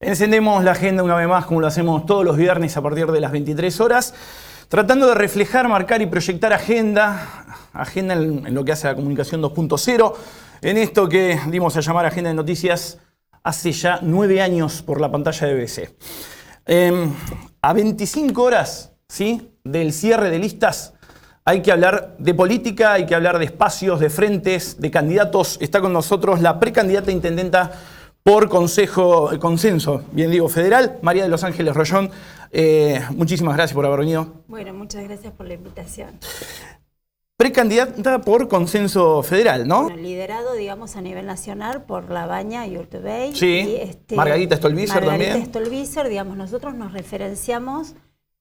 Encendemos la agenda una vez más, como lo hacemos todos los viernes a partir de las 23 horas, tratando de reflejar, marcar y proyectar agenda en lo que hace la comunicación 2.0, en esto que dimos a llamar Agenda de Noticias hace ya 9 años por la pantalla de BBC. A 25 horas, ¿sí?, del cierre de listas, hay que hablar de política, hay que hablar de espacios, de frentes, de candidatos. Está con nosotros la precandidata a intendenta por consenso, bien digo, federal, María de los Ángeles Rollón. Muchísimas gracias por haber venido. Bueno, muchas gracias por la invitación. Precandidata por consenso federal, ¿no? Bueno, liderado, digamos, a nivel nacional por Labaña y Urtubey. Sí, y Margarita Stolbizer también. Margarita Stolbizer, digamos, nosotros nos referenciamos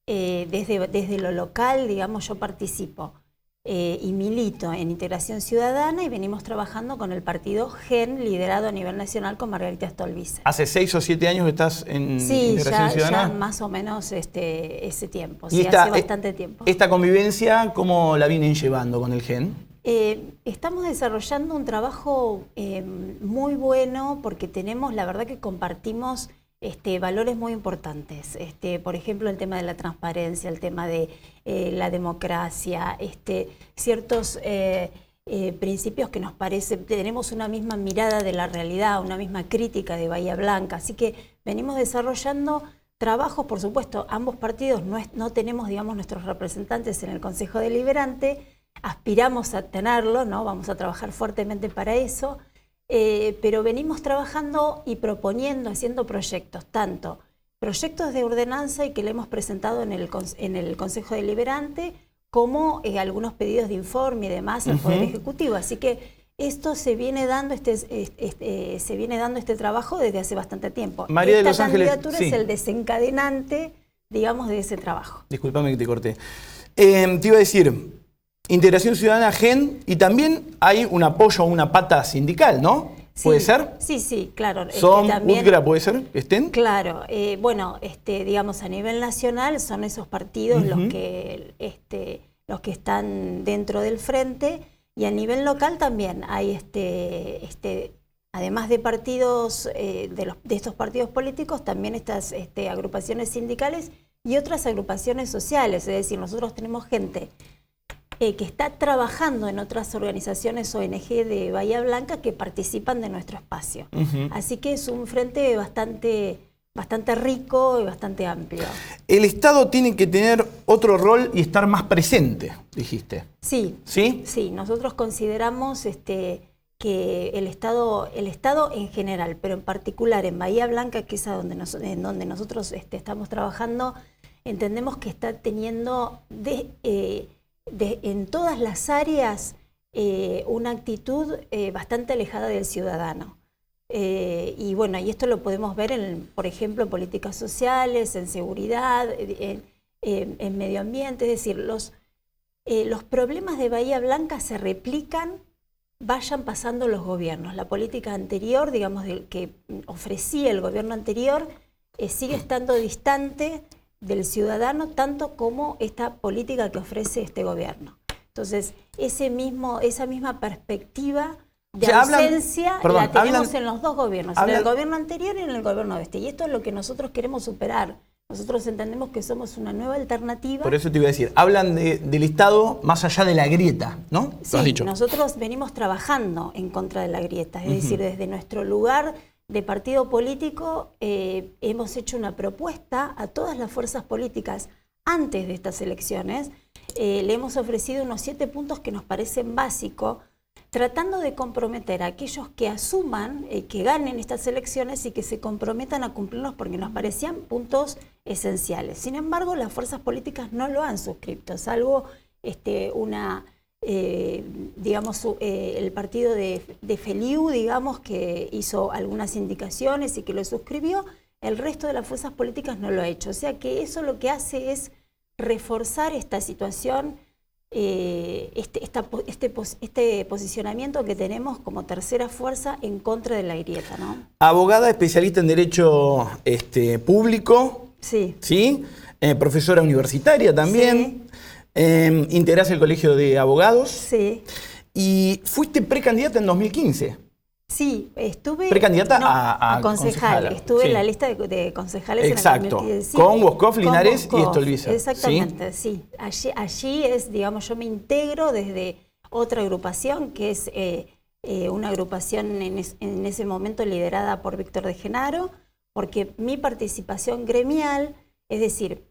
desde lo local, digamos, yo participo y milito en Integración Ciudadana y venimos trabajando con el partido GEN, liderado a nivel nacional con Margarita Stolbizer. ¿Hace 6 o 7 años que estás en Integración Ciudadana? Sí, ya más o menos ese tiempo, sí, hace bastante tiempo. ¿Esta convivencia cómo la vienen llevando con el GEN? Estamos desarrollando un trabajo muy bueno porque tenemos, la verdad que compartimos valores muy importantes. Por ejemplo, el tema de la transparencia, el tema de la democracia, ciertos principios que nos parece, tenemos una misma mirada de la realidad, una misma crítica de Bahía Blanca. Así que venimos desarrollando trabajos, por supuesto, ambos partidos no tenemos, digamos, nuestros representantes en el Consejo Deliberante, aspiramos a tenerlo, ¿no? Vamos a trabajar fuertemente para eso. Pero venimos trabajando y proponiendo, haciendo proyectos, tanto proyectos de ordenanza y que le hemos presentado en el Consejo Deliberante, como algunos pedidos de informe y demás al Poder Ejecutivo. Así que esto se viene dando, este trabajo desde hace bastante tiempo. María de los Ángeles, esta candidatura es el desencadenante, digamos, de ese trabajo. Disculpame que te corté. Te iba a decir, Integración Ciudadana, GEN, y también hay un apoyo a una pata sindical, ¿no? ¿Puede ser? Sí, claro. ¿Son UTGRA, puede ser que estén? Claro, bueno, digamos, a nivel nacional son esos partidos los que están dentro del frente, y a nivel local también hay, además de partidos, de estos partidos políticos, también estas agrupaciones sindicales y otras agrupaciones sociales, es decir, nosotros tenemos gente que está trabajando en otras organizaciones ONG de Bahía Blanca que participan de nuestro espacio. Así que es un frente bastante rico y bastante amplio. El Estado tiene que tener otro rol y estar más presente, dijiste. Sí. ¿Sí? Sí, nosotros consideramos que el Estado en general, pero en particular en Bahía Blanca, que es en donde nosotros estamos trabajando, entendemos que está teniendo en todas las áreas una actitud bastante alejada del ciudadano. Y bueno, y esto lo podemos ver, por ejemplo, en políticas sociales, en seguridad, en medio ambiente. Es decir, los problemas de Bahía Blanca se replican, vayan pasando los gobiernos. La política anterior, digamos, que ofrecía el gobierno anterior, sigue estando distante del ciudadano, tanto como esta política que ofrece este gobierno. Entonces, esa misma perspectiva de ausencia la tenemos en los dos gobiernos, en el gobierno anterior y en el gobierno de este. Y esto es lo que nosotros queremos superar. Nosotros entendemos que somos una nueva alternativa. Por eso te iba a decir, hablan del Estado más allá de la grieta, ¿no? Sí, nosotros venimos trabajando en contra de la grieta, es decir, desde nuestro lugar de partido político hemos hecho una propuesta a todas las fuerzas políticas antes de estas elecciones. Le hemos ofrecido unos 7 puntos que nos parecen básicos, tratando de comprometer a aquellos que asuman, que ganen estas elecciones y que se comprometan a cumplirlos, porque nos parecían puntos esenciales. Sin embargo, las fuerzas políticas no lo han suscrito, salvo digamos, el partido de Feliu, digamos, que hizo algunas indicaciones y que lo suscribió. El resto de las fuerzas políticas no lo ha hecho. O sea que eso lo que hace es reforzar esta situación, este posicionamiento que tenemos como tercera fuerza en contra de la grieta, ¿no? Abogada especialista en Derecho Público. Sí. ¿Sí? Profesora universitaria también. Sí. Integrás el Colegio de Abogados. Sí. Y fuiste precandidata en 2015. Sí, estuve... Precandidata no, a concejal. Estuve sí. en la lista de concejales. Exacto, en el 2015. con Boscoff, Linares con y Boscoff, Stolbizer. exactamente, sí. Allí es, digamos, yo me integro desde otra agrupación, que es una agrupación en ese momento liderada por Víctor de Genaro, porque mi participación gremial, es decir,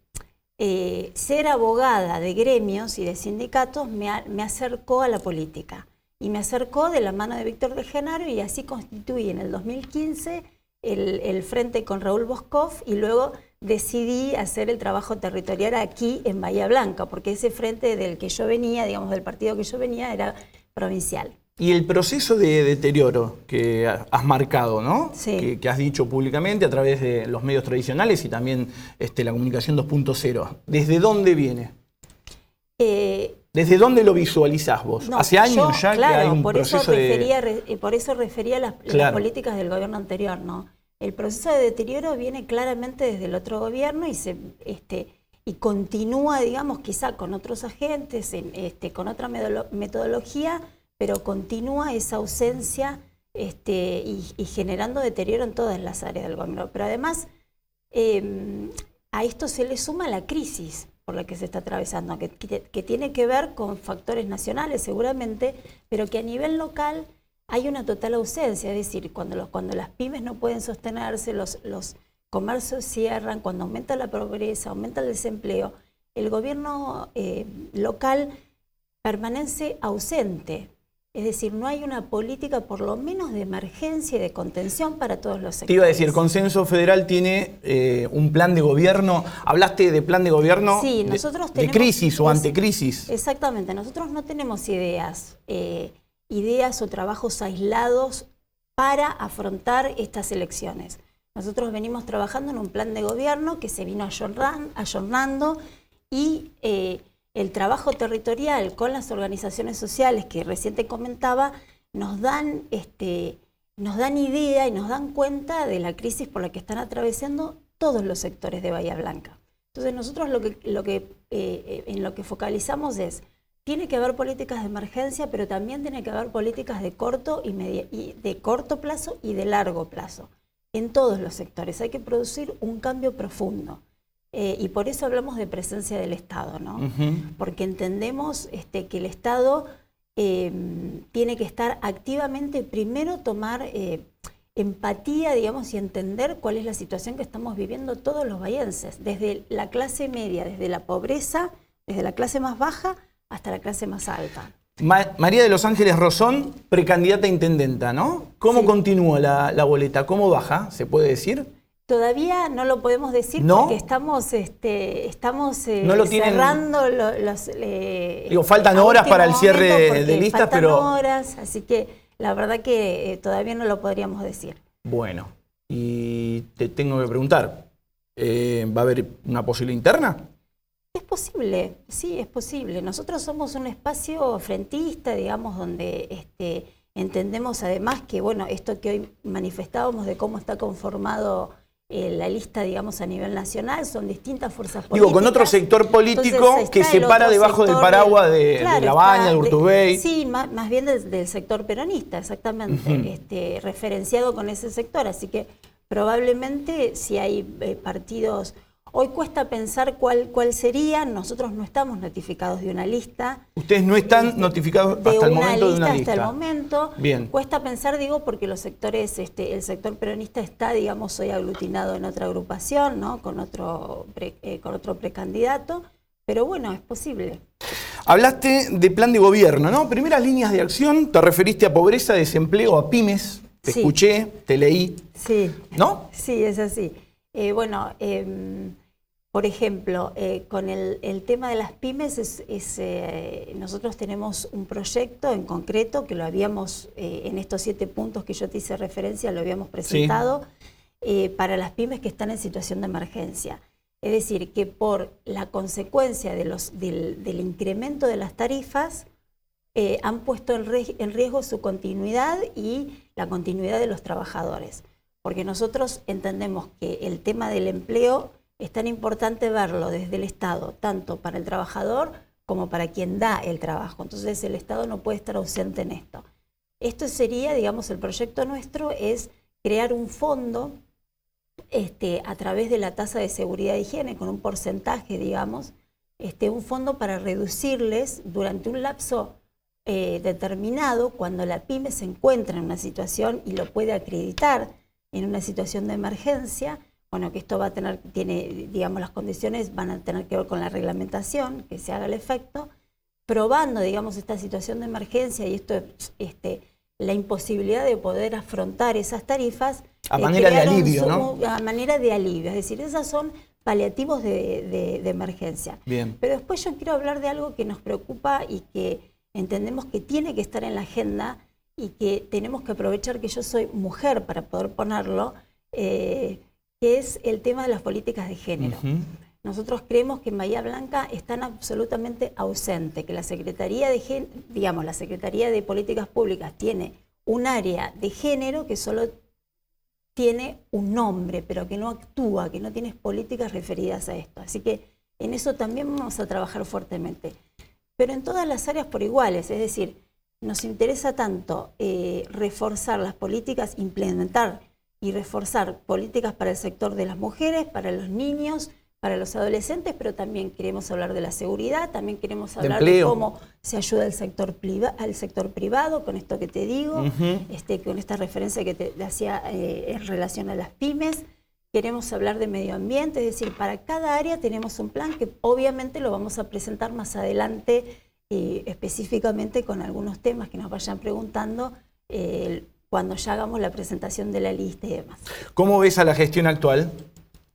ser abogada de gremios y de sindicatos me acercó a la política. Y me acercó de la mano de Víctor de Genaro y así constituí en el 2015 el frente con Raúl Boscoff y luego decidí hacer el trabajo territorial aquí en Bahía Blanca, porque ese frente del que yo venía, digamos del partido que yo venía, era provincial. Y el proceso de deterioro que has marcado, ¿no? Sí. Que has dicho públicamente a través de los medios tradicionales y también la comunicación 2.0, ¿desde dónde viene? ¿Desde dónde lo visualizás vos? No, ¿Hace años ya claro, que hay un por proceso por eso refería las políticas del gobierno anterior, ¿no? El proceso de deterioro viene claramente desde el otro gobierno y continúa, digamos, quizá con otros agentes, con otra metodología, pero continúa esa ausencia y generando deterioro en todas las áreas del gobierno. Pero además, a esto se le suma la crisis por la que se está atravesando, que tiene que ver con factores nacionales seguramente, pero que a nivel local hay una total ausencia. Es decir, cuando las pymes no pueden sostenerse, los comercios cierran, cuando aumenta la pobreza, aumenta el desempleo, el gobierno local permanece ausente. Es decir, no hay una política por lo menos de emergencia y de contención para todos los sectores. Te iba a decir, Consenso Federal tiene un plan de gobierno. ¿Hablaste de plan de gobierno sí, nosotros tenemos, de crisis o antecrisis? Exactamente, nosotros no tenemos ideas o trabajos aislados para afrontar estas elecciones. Nosotros venimos trabajando en un plan de gobierno que se vino ayornando y el trabajo territorial con las organizaciones sociales que recién te comentaba nos dan idea y nos dan cuenta de la crisis por la que están atravesando todos los sectores de Bahía Blanca. Entonces nosotros en lo que focalizamos es, tiene que haber políticas de emergencia, pero también tiene que haber políticas de corto de corto plazo y de largo plazo. En todos los sectores hay que producir un cambio profundo. Y por eso hablamos de presencia del Estado, ¿no? Porque entendemos que el Estado tiene que estar activamente, primero tomar empatía, digamos, y entender cuál es la situación que estamos viviendo todos los bahienses, desde la clase media, desde la pobreza, desde la clase más baja hasta la clase más alta. María de los Ángeles Rosón, precandidata a intendenta, ¿no? ¿Cómo sí. continúa la boleta? ¿Cómo baja? ¿Se puede decir? Todavía no lo podemos decir, ¿no? Porque estamos ¿no lo tienen, cerrando los... faltan horas para el cierre de listas, faltan pero... horas, así que la verdad que todavía no lo podríamos decir. Bueno, y te tengo que preguntar, ¿va a haber una posible interna? Es posible, sí, es posible. Nosotros somos un espacio frentista, digamos, donde entendemos además que, bueno, esto que hoy manifestábamos de cómo está conformado la lista, digamos, a nivel nacional, son distintas fuerzas políticas. Digo, con otro sector político que se para debajo del paraguas de La Baña, de Urtubey. Sí, más bien del sector peronista, exactamente, referenciado con ese sector. Así que probablemente si hay partidos... Hoy cuesta pensar cuál sería, nosotros no estamos notificados de una lista. Ustedes no están notificados hasta el momento de una lista. Hasta el momento. Bien. Cuesta pensar, digo, porque los sectores, el sector peronista está, digamos, hoy aglutinado en otra agrupación, ¿no? Con otro precandidato, pero bueno, es posible. Hablaste de plan de gobierno, ¿no? Primeras líneas de acción, te referiste a pobreza, desempleo, a pymes, te escuché, te leí. Sí. ¿No? Sí, es así. Por ejemplo, con el tema de las pymes, nosotros tenemos un proyecto en concreto que lo habíamos, en estos 7 puntos que yo te hice referencia, lo habíamos presentado para las pymes que están en situación de emergencia. Es decir, que por la consecuencia del incremento de las tarifas, han puesto en riesgo su continuidad y la continuidad de los trabajadores. Porque nosotros entendemos que el tema del empleo es tan importante verlo desde el Estado, tanto para el trabajador como para quien da el trabajo. Entonces el Estado no puede estar ausente en esto. Esto sería, digamos, el proyecto nuestro es crear un fondo a través de la tasa de seguridad e higiene, con un porcentaje, digamos, un fondo para reducirles durante un lapso determinado, cuando la pyme se encuentra en una situación y lo puede acreditar en una situación de emergencia. Bueno, que esto digamos, las condiciones van a tener que ver con la reglamentación, que se haga el efecto, probando, digamos, esta situación de emergencia y la imposibilidad de poder afrontar esas tarifas. A manera de alivio, ¿no? A manera de alivio, es decir, esas son paliativos de emergencia. Bien. Pero después yo quiero hablar de algo que nos preocupa y que entendemos que tiene que estar en la agenda y que tenemos que aprovechar que yo soy mujer para poder ponerlo, que es el tema de las políticas de género. Nosotros creemos que en Bahía Blanca están absolutamente ausentes, que la Secretaría la Secretaría de Políticas Públicas tiene un área de género que solo tiene un nombre, pero que no actúa, que no tiene políticas referidas a esto. Así que en eso también vamos a trabajar fuertemente. Pero en todas las áreas por iguales, es decir, nos interesa tanto reforzar las políticas, implementar y reforzar políticas para el sector de las mujeres, para los niños, para los adolescentes, pero también queremos hablar de la seguridad, también queremos hablar de cómo se ayuda al sector privado, con esto que te digo, con esta referencia que te hacía en relación a las pymes. Queremos hablar de medio ambiente, es decir, para cada área tenemos un plan que obviamente lo vamos a presentar más adelante, específicamente con algunos temas que nos vayan preguntando cuando ya hagamos la presentación de la lista y demás. ¿Cómo ves a la gestión actual?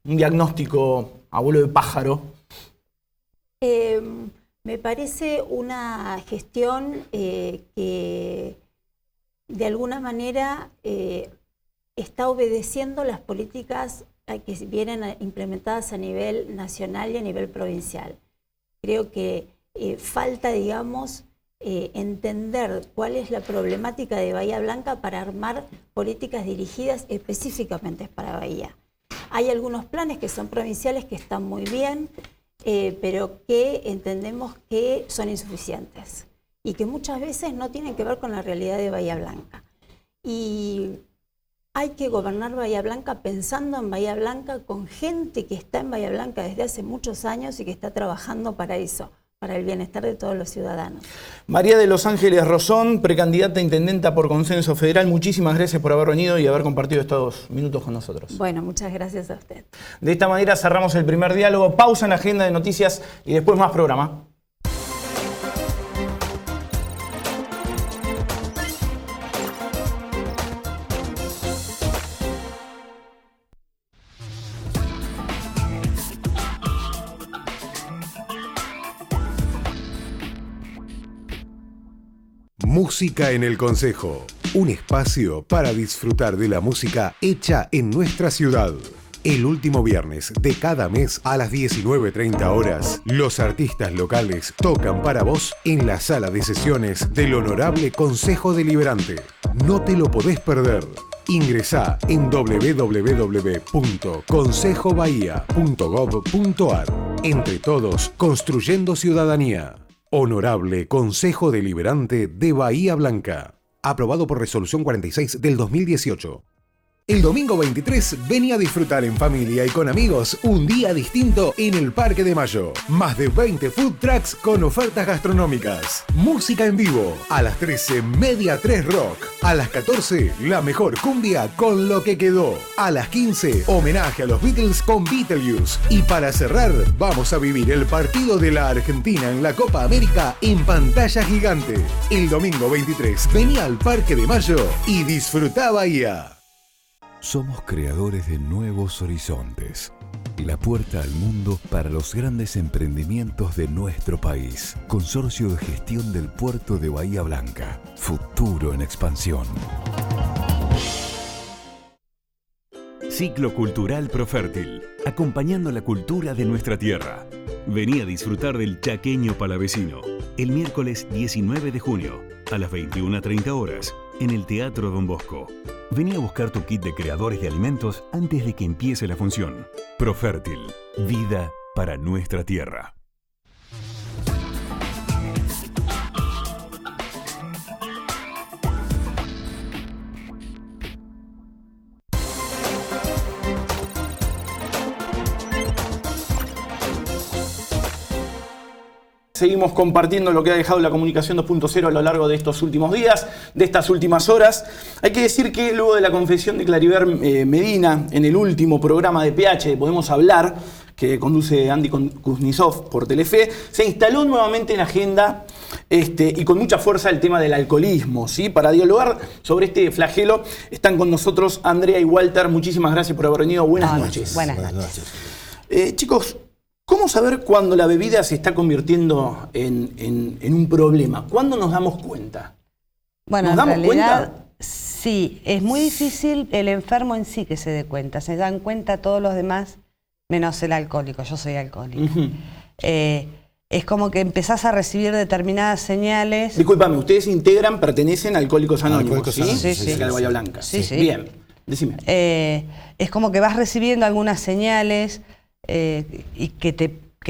Un diagnóstico a vuelo de pájaro. Me parece una gestión que de alguna manera está obedeciendo las políticas que vienen implementadas a nivel nacional y a nivel provincial. Creo que falta, digamos, entender cuál es la problemática de Bahía Blanca para armar políticas dirigidas específicamente para Bahía. Hay algunos planes que son provinciales que están muy bien, pero que entendemos que son insuficientes y que muchas veces no tienen que ver con la realidad de Bahía Blanca. Y hay que gobernar Bahía Blanca pensando en Bahía Blanca, con gente que está en Bahía Blanca desde hace muchos años y que está trabajando para eso, para el bienestar de todos los ciudadanos. María de los Ángeles Rosón, precandidata a intendenta por Consenso Federal, muchísimas gracias por haber venido y haber compartido estos minutos con nosotros. Bueno, muchas gracias a usted. De esta manera cerramos el primer diálogo. Pausa en la agenda de noticias y después más programa. Música en el Concejo, un espacio para disfrutar de la música hecha en nuestra ciudad. El último viernes de cada mes a las 19:30 horas, los artistas locales tocan para vos en la sala de sesiones del Honorable Consejo Deliberante. No te lo podés perder. Ingresá en www.consejobahía.gov.ar. Entre todos, construyendo ciudadanía. Honorable Consejo Deliberante de Bahía Blanca. Aprobado por Resolución 46 del 2018. El domingo 23 vení a disfrutar en familia y con amigos un día distinto en el Parque de Mayo. Más de 20 food trucks con ofertas gastronómicas. Música en vivo. A las 13, Media 3 Rock. A las 14, la mejor cumbia con Lo que quedó. A las 15, homenaje a los Beatles con Beetlejuice. Y para cerrar, vamos a vivir el partido de la Argentina en la Copa América en pantalla gigante. El domingo 23, vení al Parque de Mayo y disfrutá Bahía. Somos creadores de nuevos horizontes. La puerta al mundo para los grandes emprendimientos de nuestro país. Consorcio de Gestión del Puerto de Bahía Blanca. Futuro en expansión. Ciclo Cultural Profértil. Acompañando la cultura de nuestra tierra. Vení a disfrutar del Chaqueño Palavecino. El miércoles 19 de junio, a las 21:30 horas, en el Teatro Don Bosco. Vení a buscar tu kit de creadores de alimentos antes de que empiece la función. Profértil, vida para nuestra tierra. seguimos compartiendo lo que ha dejado la comunicación 2.0 a lo largo de estos últimos días, de estas últimas horas. Hay que decir que luego de la confesión de Claribel Medina en el último programa de PH, Podemos Hablar, que conduce Andy Kuznetsov por Telefe, se instaló nuevamente en agenda y con mucha fuerza el tema del alcoholismo, ¿sí? Para dialogar sobre este flagelo están con nosotros Andrea y Walter. Muchísimas gracias por haber venido. Buenas noches. Buenas noches. Chicos, ¿cómo saber cuándo la bebida se está convirtiendo en un problema? ¿Cuándo nos damos cuenta? Bueno, ¿Nos damos cuenta? Sí, es muy difícil el enfermo en sí que se dé cuenta. Se dan cuenta todos los demás, menos el alcohólico. Yo soy alcohólico. Es como que empezás a recibir determinadas señales. Discúlpame, ustedes pertenecen a Alcohólicos Anónimos, ¿sí? Sí. De Bahía Blanca. Sí. Bien, decime. Es como que vas recibiendo algunas señales y que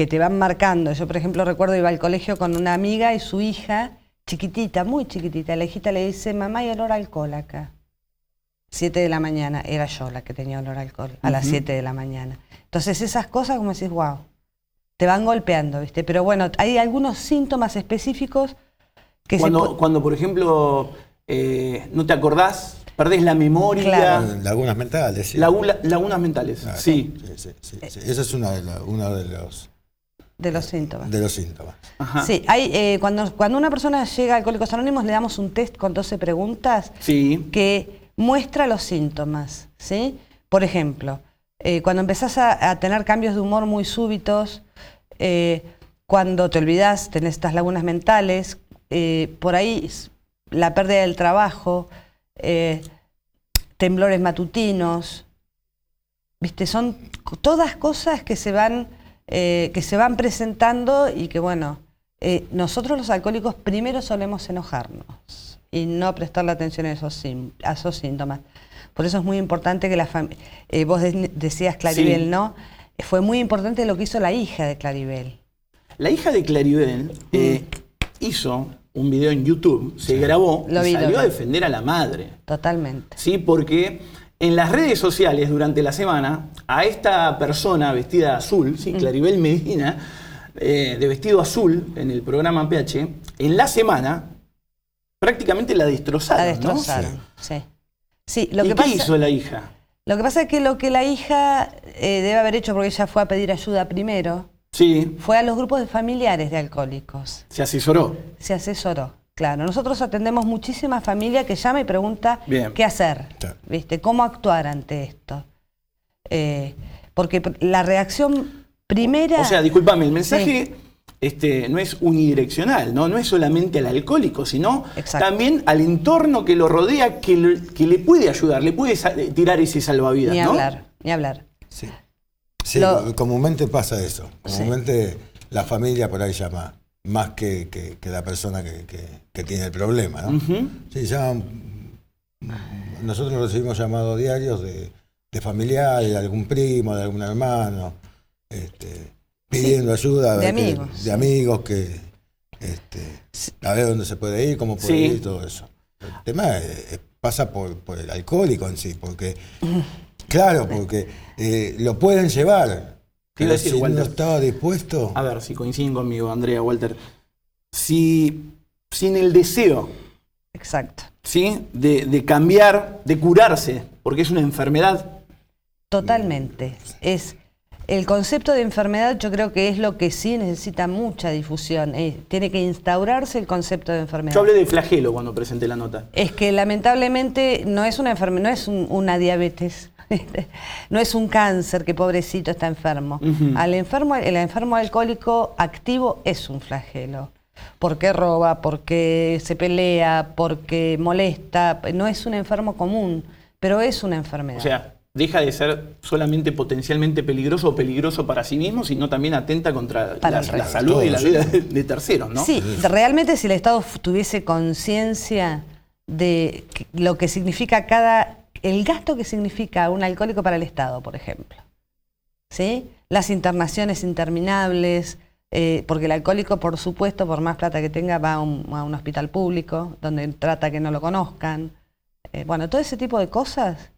te van marcando. Yo, por ejemplo, recuerdo iba al colegio con una amiga y su hija, chiquitita, muy chiquitita. La hijita le dice, mamá, hay olor a alcohol acá. 7 de la mañana, era yo la que tenía olor a alcohol, a las 7 de la mañana. Entonces esas cosas, como decís, wow, te van golpeando, ¿viste? Pero bueno, hay algunos síntomas específicos que cuando por ejemplo, no te acordás, perdés la memoria. Claro. Lagunas mentales, sí. Lagunas mentales, sí. Sí. Ese es uno de los síntomas. Ajá. Sí, cuando una persona llega a Alcohólicos Anónimos le damos un test con 12 preguntas que muestra los síntomas, ¿sí? Por ejemplo, cuando empezás a tener cambios de humor muy súbitos, cuando te olvidás, tenés estas lagunas mentales, por ahí la pérdida del trabajo, temblores matutinos, ¿viste? Son todas cosas que se van presentando y que, bueno, nosotros los alcohólicos primero solemos enojarnos y no prestarle atención a esos síntomas. Por eso es muy importante que la familia... vos decías Claribel, ¿no? Fue muy importante lo que hizo la hija de Claribel. La hija de Claribel hizo un video en YouTube, se grabó y salió a defender a la madre. Totalmente. Sí, porque en las redes sociales durante la semana, a esta persona vestida de azul, ¿sí? Claribel Medina, de vestido azul en el programa PH, en la semana prácticamente la destrozaron. La destrozaron, ¿no? Sí. Sí, ¿Qué hizo la hija? Lo que pasa es que lo que la hija debe haber hecho, porque ella fue a pedir ayuda primero, fue a los grupos de familiares de alcohólicos. ¿Se asesoró? Se asesoró, claro. Nosotros atendemos muchísima familia que llama y pregunta qué hacer, ¿viste? ¿Cómo actuar ante esto? Porque la reacción primera... O sea, discúlpame, el mensaje... no es unidireccional, ¿no? No es solamente al alcohólico, sino también al entorno que lo rodea, que le puede ayudar, le puede tirar ese salvavidas, ¿no? Ni hablar. Sí, comúnmente pasa eso. Comúnmente la familia por ahí llama más que la persona que tiene el problema, ¿no? Sí, nosotros recibimos llamados diarios de familiares, de algún primo, de algún hermano, pidiendo ayuda de amigos que a ver dónde se puede ir, cómo puede ir, todo eso. El tema pasa por el alcohólico en sí, porque porque lo pueden llevar, pero si no estaba dispuesto... A ver si coinciden conmigo, Andrea, Walter. Sin el deseo de cambiar, de curarse, porque es una enfermedad. Totalmente. El concepto de enfermedad yo creo que es lo que sí necesita mucha difusión. Tiene que instaurarse el concepto de enfermedad. Yo hablé de flagelo cuando presenté la nota. Es que lamentablemente no es una enfermedad, no es una diabetes, no es un cáncer que pobrecito está enfermo. El enfermo alcohólico activo es un flagelo. Porque roba, porque se pelea, porque molesta. No es un enfermo común, pero es una enfermedad. O sea, deja de ser solamente potencialmente peligroso o peligroso para sí mismo, sino también atenta contra la salud y la vida de terceros, ¿no? Sí, realmente si el Estado tuviese conciencia de lo que significa el gasto que significa un alcohólico para el Estado, por ejemplo, ¿sí? Las internaciones interminables, porque el alcohólico, por supuesto, por más plata que tenga, va a un hospital público, donde trata que no lo conozcan. Bueno, todo ese tipo de cosas...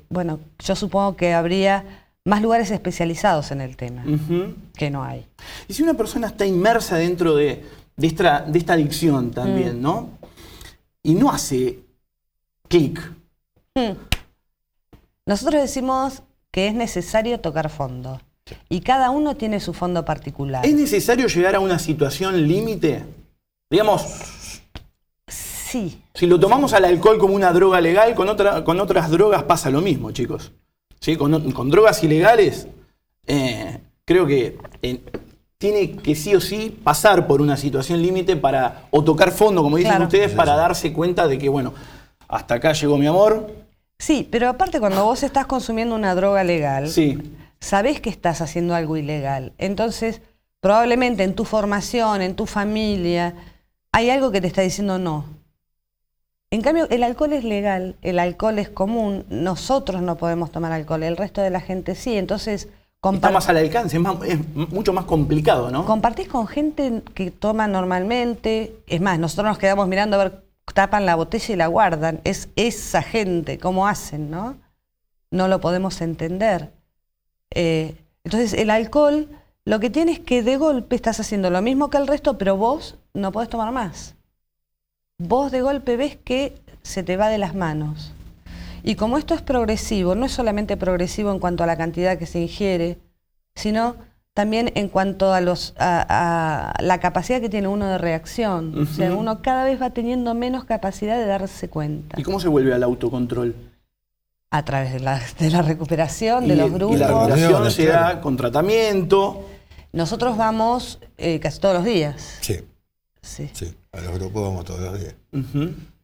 bueno, yo supongo que habría más lugares especializados en el tema, que no hay. Y si una persona está inmersa dentro de esta adicción también, ¿no? Y no hace clic. Nosotros decimos que es necesario tocar fondo. Y cada uno tiene su fondo particular. ¿Es necesario llegar a una situación límite? Digamos, sí. Si lo tomamos al alcohol como una droga legal, con otras drogas pasa lo mismo, chicos. ¿Sí? Con drogas ilegales, creo que tiene que sí o sí pasar por una situación límite o tocar fondo, como dicen ustedes, para darse cuenta de que, bueno, hasta acá llegó mi amor. Sí, pero aparte cuando vos estás consumiendo una droga legal, sabés que estás haciendo algo ilegal. Entonces, probablemente en tu formación, en tu familia, hay algo que te está diciendo no. En cambio, el alcohol es legal, el alcohol es común, nosotros no podemos tomar alcohol, el resto de la gente sí. Entonces, está más al alcance, es mucho más complicado, ¿no? Compartís con gente que toma normalmente. Es más, nosotros nos quedamos mirando a ver, tapan la botella y la guardan. Es esa gente, ¿cómo hacen, no? No lo podemos entender. Entonces, el alcohol, lo que tiene es que de golpe estás haciendo lo mismo que el resto, pero vos no podés tomar más. Vos de golpe ves que se te va de las manos. Y como esto es progresivo, no es solamente progresivo en cuanto a la cantidad que se ingiere, sino también en cuanto a la capacidad que tiene uno de reacción. O sea, uno cada vez va teniendo menos capacidad de darse cuenta. ¿Y cómo se vuelve al autocontrol? A través de la recuperación, de los grupos. Y la recuperación se da con tratamiento. Nosotros vamos casi todos los días. Sí, a los grupos vamos todos los días.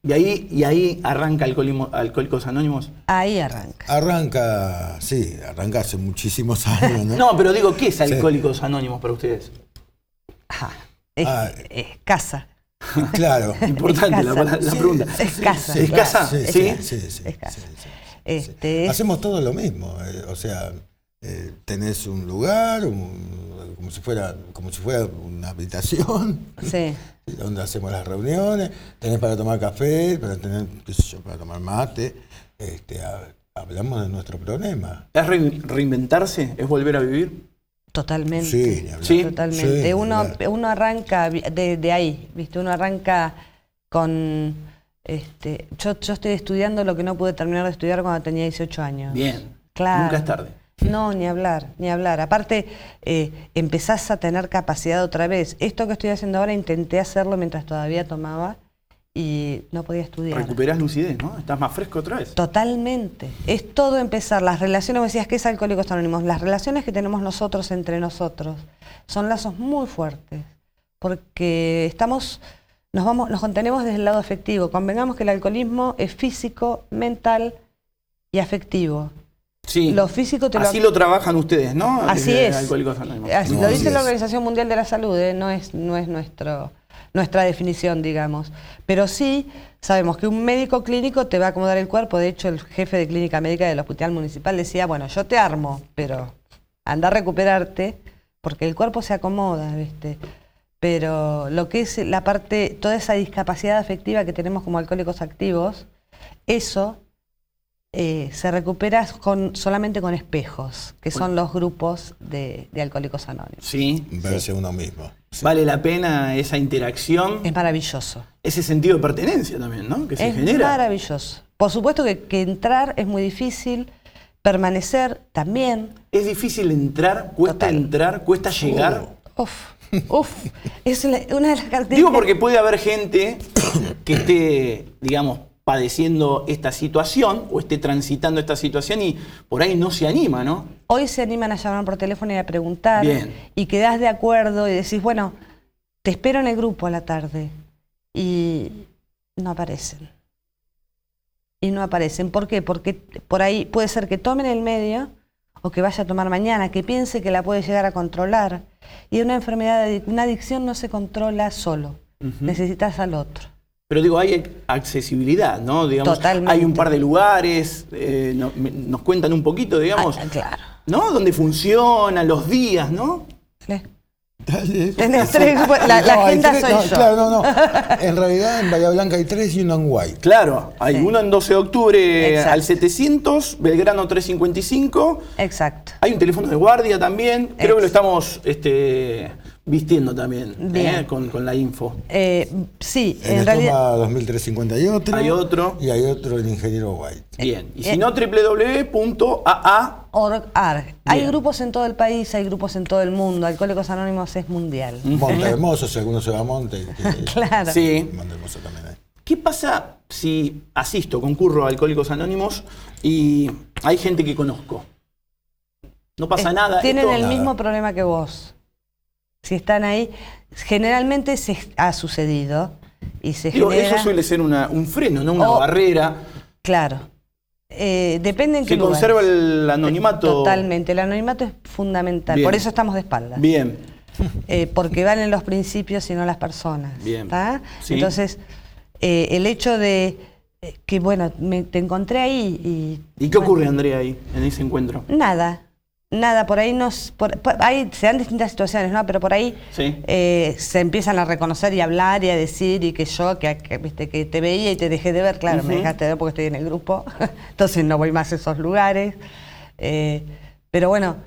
¿Y ahí arranca Alcohólicos Anónimos? Ahí arranca. Arranca hace muchísimos años, ¿no? No, pero digo, ¿qué es Alcohólicos Anónimos para ustedes? Es casa. Claro. Importante la pregunta. Es casa. ¿Es casa? Sí. Es casa. Hacemos todo lo mismo. O sea, tenés un lugar, como si fuera una habitación, donde hacemos las reuniones, tenés para tomar café, para tomar mate, hablamos de nuestro problema. ¿Es reinventarse? ¿Es volver a vivir? Totalmente. Totalmente. Sí, uno arranca de ahí, ¿viste? Uno arranca con... Yo estoy estudiando lo que no pude terminar de estudiar cuando tenía 18 años. Bien. Claro. Nunca es tarde. No, ni hablar. Aparte, empezás a tener capacidad otra vez. Esto que estoy haciendo ahora intenté hacerlo mientras todavía tomaba y no podía estudiar. Recuperás lucidez, ¿no? Estás más fresco otra vez. Totalmente. Es todo empezar. Las relaciones, me decías, ¿qué es Alcohólicos Anónimos? Las relaciones que tenemos nosotros entre nosotros son lazos muy fuertes porque nos contenemos desde el lado afectivo. Convengamos que el alcoholismo es físico, mental y afectivo. Sí, lo físico así lo trabajan ustedes, ¿no? Así es. Alcohólicos Anónimos. Lo dice la Organización Mundial de la Salud, no es nuestra definición, digamos. Pero sí sabemos que un médico clínico te va a acomodar el cuerpo. De hecho, el jefe de clínica médica del Hospital Municipal decía, bueno, yo te armo, pero anda a recuperarte, porque el cuerpo se acomoda, ¿viste? Pero lo que es la parte, toda esa discapacidad afectiva que tenemos como alcohólicos activos, eso se recupera solamente con espejos, que son los grupos de Alcohólicos Anónimos. Sí. Verse uno mismo. Sí. Vale la pena esa interacción. Es maravilloso. Ese sentido de pertenencia también, ¿no? Que se genera. Es maravilloso. Por supuesto que entrar es muy difícil, permanecer también. Es difícil entrar, cuesta llegar. Es una de las características. Digo porque puede haber gente que esté, digamos, padeciendo esta situación o esté transitando esta situación y por ahí no se anima, ¿no? Hoy se animan a llamar por teléfono y a preguntar. Bien. Y quedás de acuerdo y decís, bueno, te espero en el grupo a la tarde. Y no aparecen. ¿Por qué? Porque por ahí puede ser que tomen el medio o que vaya a tomar mañana, que piense que la puede llegar a controlar. Y una enfermedad, una adicción no se controla solo. Necesitas al otro. Pero digo, hay accesibilidad, ¿no? Digamos, totalmente. Hay un par de lugares, nos cuentan un poquito, digamos. Claro. ¿No? Donde funcionan los días, ¿no? Sí. Tenés 3 grupos, la agenda soy yo. Claro, no. En realidad en Bahía Blanca hay 3 y uno en Guay. Claro, hay uno en 12 de octubre Exacto. al 700, Belgrano 355. Exacto. Hay un teléfono de guardia también. Creo que lo estamos vistiendo también con la info. Sí, En realidad. Estoma 2350 hay otro. Hay otro. Y hay otro en Ingeniero White. Bien. Y si no, www.aa. Org.ar. Hay Bien. grupos en todo el país, hay grupos en todo el mundo. Alcohólicos Anónimos es mundial. Monte Hermoso, si alguno se va a Monte. Claro. Sí. Monte Hermoso también hay. ¿Qué pasa si concurro a Alcohólicos Anónimos y hay gente que conozco? No pasa nada. Tienen esto- el Nada. mismo problema que vos. Si están ahí, generalmente se ha sucedido y se Digo, genera. eso suele ser un freno, no una O- barrera. Claro. Depende en qué Se lugar. conserva el anonimato. Totalmente. El anonimato es fundamental. Bien. Por eso estamos de espaldas. Bien. Porque valen los principios y no las personas. Bien. ¿Está? Sí. Entonces, el hecho de que, bueno, te encontré ahí ¿Y qué ocurre, Andrea, ahí, en ese encuentro? Nada, por ahí ahí se dan distintas situaciones, ¿no? Pero por ahí Sí. se empiezan a reconocer y a hablar y a decir y que yo, viste, que te veía y te dejé de ver, claro, me dejaste de ver porque estoy en el grupo, entonces no voy más a esos lugares. Pero bueno,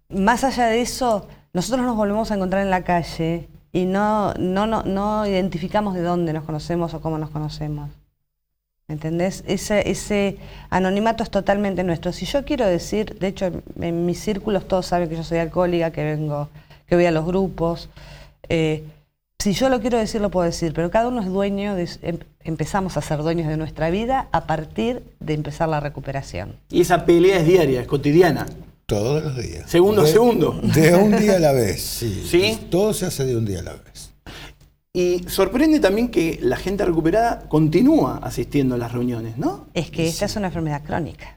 más allá de eso, nosotros nos volvemos a encontrar en la calle y no identificamos de dónde nos conocemos o cómo nos conocemos. ¿Entendés? Ese anonimato es totalmente nuestro. Si yo quiero decir, de hecho en mis círculos todos saben que yo soy alcohólica, que voy a los grupos. Si yo lo quiero decir, lo puedo decir, pero cada uno es dueño, empezamos a ser dueños de nuestra vida a partir de empezar la recuperación. Y esa pelea es diaria, es cotidiana. Todos los días. Segundo a segundo. De un día a la vez, sí. ¿Sí? Todo se hace de un día a la vez. Y sorprende también que la gente recuperada continúa asistiendo a las reuniones, ¿no? Es que esta es una enfermedad crónica.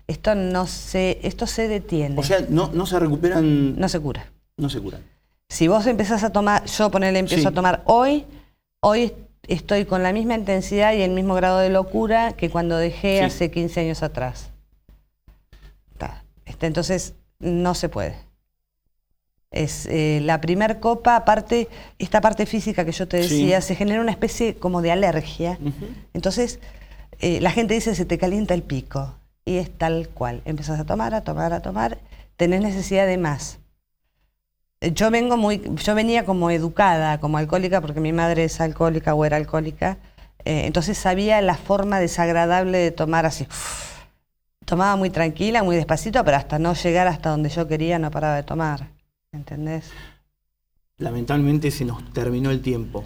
Esto se detiene. O sea, no se recuperan, no se cura. no se curan. Si vos empezás a tomar, yo empiezo Sí. a tomar hoy estoy con la misma intensidad y el mismo grado de locura que cuando dejé Sí. hace 15 años atrás. Entonces, no se puede. Es la primer copa, aparte, esta parte física que yo te decía, se genera una especie como de alergia. Entonces, la gente dice, se te calienta el pico. Y es tal cual. Empezás a tomar, tenés necesidad de más. Yo venía como educada, como alcohólica, porque mi madre es alcohólica o era alcohólica. Entonces sabía la forma desagradable de tomar así. Tomaba muy tranquila, muy despacito, pero hasta no llegar hasta donde yo quería no paraba de tomar. ¿Entendés? Lamentablemente se nos terminó el tiempo.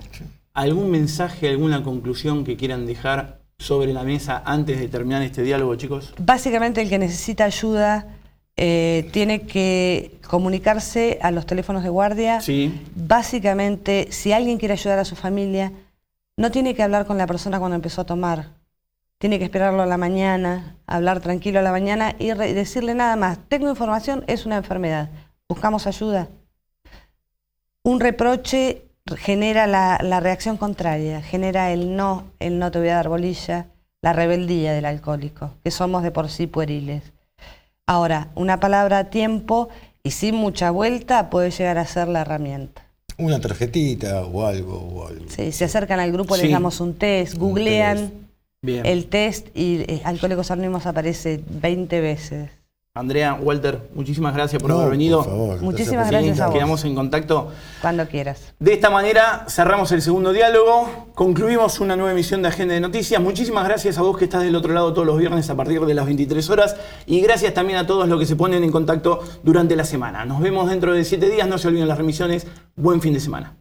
¿Algún mensaje, alguna conclusión que quieran dejar sobre la mesa antes de terminar este diálogo, chicos? Básicamente el que necesita ayuda tiene que comunicarse a los teléfonos de guardia. Sí. Básicamente, si alguien quiere ayudar a su familia, no tiene que hablar con la persona cuando empezó a tomar. Tiene que esperarlo a la mañana, hablar tranquilo a la mañana y decirle nada más. Tengo información, es una enfermedad. Buscamos ayuda. Un reproche genera la reacción contraria, genera el no te voy a dar bolilla, la rebeldía del alcohólico, que somos de por sí pueriles. Ahora, una palabra a tiempo y sin mucha vuelta puede llegar a ser la herramienta. Una tarjetita o algo. Sí, se acercan al grupo, Sí. les damos un test, googlean test. Bien. el test y Alcohólicos Anónimos aparece 20 veces. Andrea, Walter, muchísimas gracias por No, haber venido. por favor, Muchísimas por gracias a vos. Quedamos en contacto. Cuando quieras. De esta manera cerramos el segundo diálogo, concluimos una nueva emisión de Agenda de Noticias. Muchísimas gracias a vos que estás del otro lado todos los viernes a partir de las 23 horas y gracias también a todos los que se ponen en contacto durante la semana. Nos vemos dentro de 7 días, no se olviden las remisiones. Buen fin de semana.